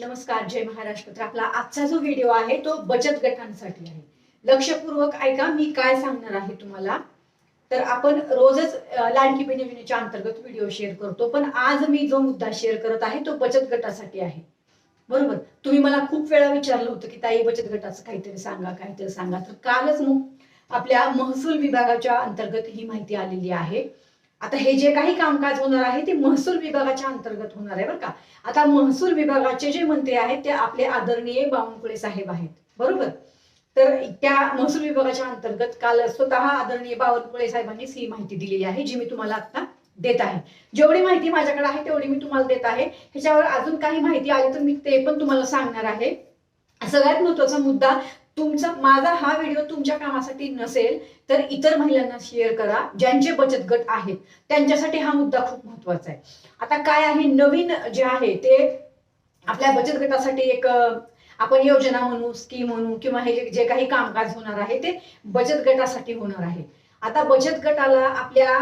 नमस्कार, जय महाराष्ट्र. तर आपला आजचा जो व्हिडिओ आहे तो बचत गटांसाठी आहे. लक्षपूर्वक ऐका, मी काय सांगणार आहे तुम्हाला. तर आपण रोजच लाडकी बहीण योजनेच्या अंतर्गत व्हिडिओ शेअर करतो, पण आज मी जो मुद्दा शेअर करत आहे तो बचत गटासाठी आहे. बरोबर. तुम्ही मला खूप वेळा विचारलं होतं की ताई बचत गटाचं काहीतरी सांगा. तर कालच मग आपल्या महसूल विभागाच्या अंतर्गत ही माहिती आलेली आहे. आता हे जे काही कामकाज होणार आहे ते महसूल विभागाच्या अंतर्गत होणार आहे बरं का. आता महसूल विभागाचे जे मंत्री आहेत ते आपले आदरणीय बावनकुळे साहेब आहेत. बरोबर. तर त्या महसूल विभागाच्या अंतर्गत काल स्वतः आदरणीय बावनकुळे साहेबांनी ही माहिती दिलेली आहे, जी मी तुम्हाला आता देत आहे. जेवढी माहिती माझ्याकडे आहे तेवढी मी तुम्हाला देत आहे. ह्याच्यावर अजून काही माहिती आली तर मी ते पण तुम्हाला सांगणार आहे. सगळ्यात महत्वाचा मुद्दा, तुमचा माझा हा व्हिडिओ तुमच्या कामासाठी नसेल तर इतर महिलांना शेअर करा, ज्यांचे बचत गट आहेत त्यांच्यासाठी हा मुद्दा खूप महत्वाचा आहे. आता काय आहे, नवीन जे आहे ते आपल्या बचत गटासाठी एक आपण योजना म्हणू, स्कीम म्हणू, किंवा हे जे काही कामकाज होणार आहे ते बचत गटासाठी होणार आहे. आता बचत गटाला आपल्या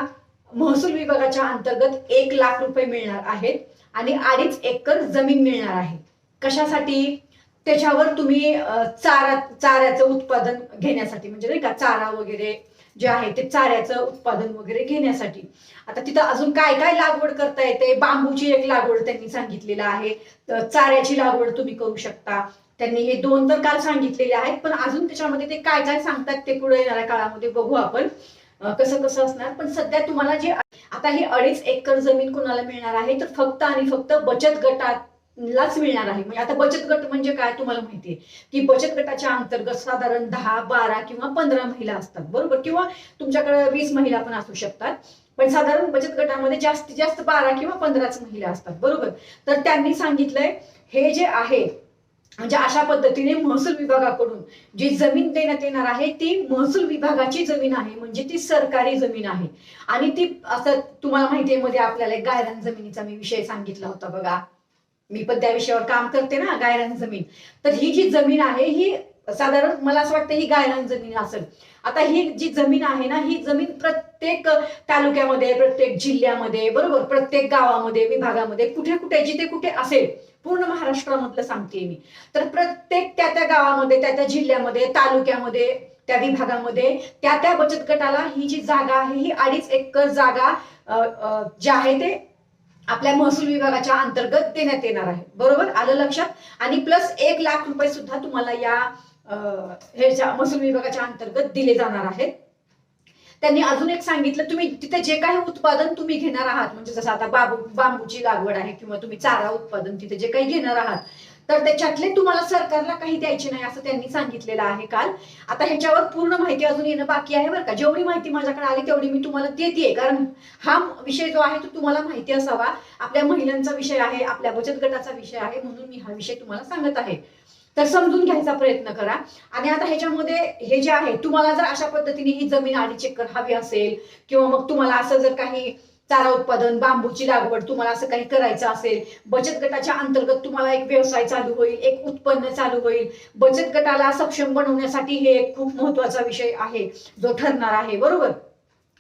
महसूल विभागाच्या अंतर्गत 1,00,000 रुपये मिळणार आहेत आणि 2.5 एकर जमीन मिळणार आहे. कशासाठी? त्याच्यावर तुम्ही चाऱ्याचं उत्पादन घेण्यासाठी, म्हणजे नाही का, चारा वगैरे जे आहे ते चाऱ्याचं उत्पादन वगैरे घेण्यासाठी. आता तिथं अजून काय काय लागवड करता येते. बांबूची एक लागवड त्यांनी सांगितलेलं आहे, चाऱ्याची लागवड तुम्ही करू शकता. त्यांनी हे 2 तर काल सांगितलेले आहेत, पण अजून त्याच्यामध्ये ते काय काय सांगतात ते पुढे येणाऱ्या काळामध्ये बघू आपण कसं कसं असणार. पण सध्या तुम्हाला जे आता ही 2.5 एकर जमीन कोणाला मिळणार आहे, तर फक्त आणि फक्त बचत गटालाच मिळणार आहे. म्हणजे आता बचत गट म्हणजे काय तुम्हाला माहितीये की बचत गटाच्या अंतर्गत साधारण 10, 12 किंवा 15 महिला असतात. बरोबर. किंवा तुमच्याकडे 20 महिला पण असू शकतात, पण साधारण बचत गटामध्ये जास्तीत जास्त 12 किंवा 15च महिला असतात. बरोबर. तर त्यांनी सांगितलंय हे जे आहे, म्हणजे अशा पद्धतीने महसूल विभागाकडून जी जमीन देण्यात येणार आहे ती महसूल विभागाची जमीन आहे, म्हणजे ती सरकारी जमीन आहे. आणि ती असं तुम्हाला माहितीये, मध्ये आपल्याला गायरान जमिनीचा मी विषय सांगितला होता बघा. मी पण त्या विषयावर काम करते ना, गायरान जमीन. तर ही जी जमीन आहे ही साधारण मला असं वाटतं ही गायरान जमीन असेल. आता ही जी जमीन आहे ना, ही जमीन प्रत्येक तालुक्यामध्ये, प्रत्येक जिल्ह्यामध्ये, बरोबर, प्रत्येक गावामध्ये, विभागामध्ये, कुठे कुठे जिथे कुठे असेल, पूर्ण महाराष्ट्रामधलं सांगते मी, तर प्रत्येक त्या गावामध्ये, त्या जिल्ह्यामध्ये, तालुक्यामध्ये, त्या विभागामध्ये त्या बचत गटाला ही जी जागा आहे ही 2.5 एकर जागा जे आहे ते आपल्या महसूल विभागाच्या अंतर्गत देण्यात येणार आहे. बरोबर. आलं लक्षात. आणि प्लस 1,00,000 रुपये सुद्धा तुम्हाला या ह्याच्या महसूल विभागाच्या अंतर्गत दिले जाणार आहेत. त्यांनी अजून एक सांगितलं, तुम्ही तिथे जे काही उत्पादन तुम्ही घेणार आहात, म्हणजे जसं आता बांबूची लागवड आहे किंवा तुम्ही चारा उत्पादन तिथे जे काही घेणार आहात, तर त्याच्यातले तुम्हाला सरकारला काही द्यायचे नाही असं त्यांनी सांगितलेलं आहे काल. आता ह्याच्यावर पूर्ण माहिती अजून येणं बाकी आहे बरं का. जेवढी माहिती माझ्याकडे आली तेवढी मी तुम्हाला देतेय, कारण हा विषय जो आहे तो तुम्हाला माहिती असावा. आपल्या महिलांचा विषय आहे, आपल्या बचत गटाचा विषय आहे, म्हणून मी हा विषय तुम्हाला सांगत आहे. तर समजून घ्यायचा प्रयत्न करा. आणि आता ह्याच्यामध्ये हे जे आहे, तुम्हाला जर अशा पद्धतीने ही जमीन 2.5 एकर हवी असेल, किंवा मग तुम्हाला असं जर काही चारा उत्पादन, बांबूची लागवड तुम्हाला असं काही करायचं असेल, बचत गटाच्या अंतर्गत तुम्हाला एक व्यवसाय चालू होईल, एक उत्पन्न चालू होईल. बचत गटाला सक्षम बनवण्यासाठी हे एक खूप महत्वाचा विषय आहे जो ठरणार आहे. बरोबर.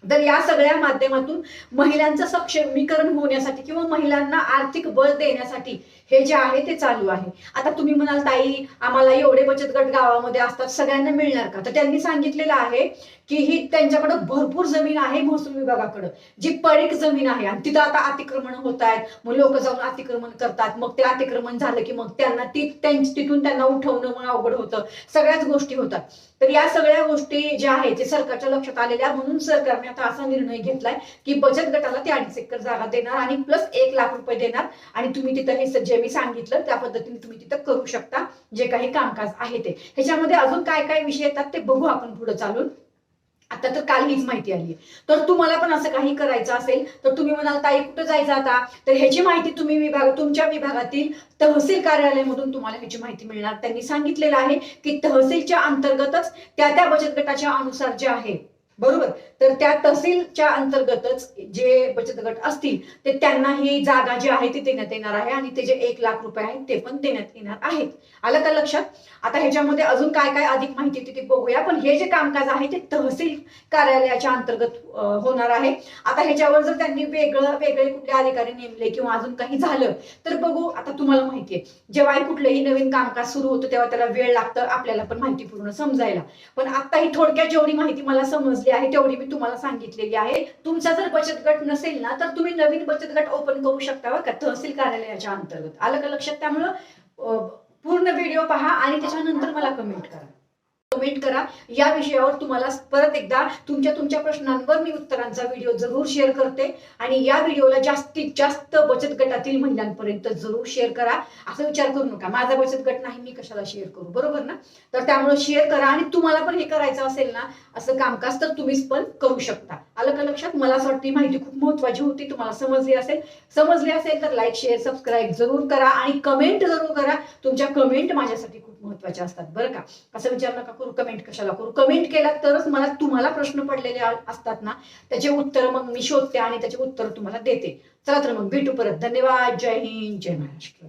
तर या सगळ्या माध्यमातून महिलांचं सक्षमीकरण होण्यासाठी किंवा महिलांना आर्थिक बळ देण्यासाठी हे जे आहे ते चालू आहे. आता तुम्ही म्हणाल ताई आम्हाला एवढे बचत गट गावामध्ये असतात, सगळ्यांना मिळणार का? तर त्यांनी सांगितलेलं आहे की ही त्यांच्याकडे भरपूर जमीन आहे महसूल विभागाकडे, जी पडीक जमीन आहे, आणि तिथं आता अतिक्रमण होत आहेत. मग लोक जाऊन अतिक्रमण करतात, मग ते अतिक्रमण झालं की मग त्यांना तिथून त्यांना उठवणं मग अवघड होतं, सगळ्याच गोष्टी होतात. तर या सगळ्या गोष्टी ज्या आहेत ते सरकारच्या लक्षात आलेल्या, म्हणून सरकारने आता असा निर्णय घेतलाय की बचत गटाला ते 2.5 एकर जागा देणार आणि प्लस 1,00,000 रुपये देणार. आणि तुम्ही तिथं हे जे मी सांगितलं त्या पद्धतीने तुम्ही तिथं करू शकता जे काही कामकाज आहे ते. ह्याच्यामध्ये अजून काय काय विषय येतात ते बघू आपण पुढे चालून. आता तर काल हीच माहिती आली. तर तुम्हाला पण असं काही करायचं असेल तर तुम्ही म्हणाल ताई कुठं जायचं आता, तर ह्याची माहिती तुम्ही तुमच्या विभागातील तहसील कार्यालयामधून तुम्हाला ह्याची माहिती मिळणार. त्यांनी सांगितलेलं आहे की तहसीलच्या अंतर्गतच त्या बचत गटाच्या अनुसार जे आहे बरोबर. तर त्या तहसीलच्या अंतर्गतच जे बचत गट असतील ते त्यांना ही जागा जी आहे ती देण्यात येणार आहे आणि ते जे 1,00,000 रुपये आहेत ते पण देण्यात येणार आहेत. आलं का लक्षात? आता ह्याच्यामध्ये अजून काय काय अधिक माहिती तिथे बघूया. पण हे जे कामकाज आहे ते तहसील कार्यालयाच्या अंतर्गत होणार आहे. आता ह्याच्यावर जर त्यांनी वेगळे कुठले अधिकारी नेमले किंवा अजून काही झालं तर बघू. आता तुम्हाला माहितीये जेव्हा कुठलंही नवीन कामकाज सुरू होतं तेव्हा त्याला वेळ लागतं आपल्याला पण माहिती पूर्ण समजायला. पण आता ही थोडक्यात जेवढी माहिती मला समजली आहे तेवढी मी तुम्हाला सांगितलेली आहे. तुमचा जर बचत गट नसेल ना तर तुम्ही नवीन बचत गट ओपन करू शकता बरं का, तहसील कार्यालयाच्या अंतर्गत. आलं का लक्षात? त्यामुळं पूर्ण व्हिडिओ पहा आणि त्याच्यानंतर मला कमेंट करा. या विषयावर तुम्हाला परत एकदा तुमच्या प्रश्नांवर मी उत्तरांचा व्हिडिओ जरूर शेअर करते आणि या व्हिडिओला जास्तीत जास्त बचत गटातील महिलांपर्यंत जरूर शेअर करा. असं विचार करू नका माझा बचत गट नाही मी कशाला शेअर करू, बरोबर ना? तर त्यामुळे शेअर करा आणि तुम्हाला पण हे करायचं असेल ना असं कामकाज तर तुम्हीच पण करू शकता. आलं का लक्षात? मला असं वाटतं ही माहिती खूप महत्वाची होती, तुम्हाला समजली असेल तर लाईक शेअर सबस्क्राईब जरूर करा आणि कमेंट जरूर करा. तुमच्या कमेंट माझ्यासाठी खूप महत्वाच्या असतात बरं का. असं विचार नका करू कमेंट कशाला करू. कमेंट केला तरच मला तुम्हाला प्रश्न पडलेले असतात ना त्याचे उत्तर मग मी शोधते आणि त्याचे उत्तर तुम्हाला देते. चला तर मग भेटू परत. धन्यवाद. जय हिंद, जय महाराष्ट्र.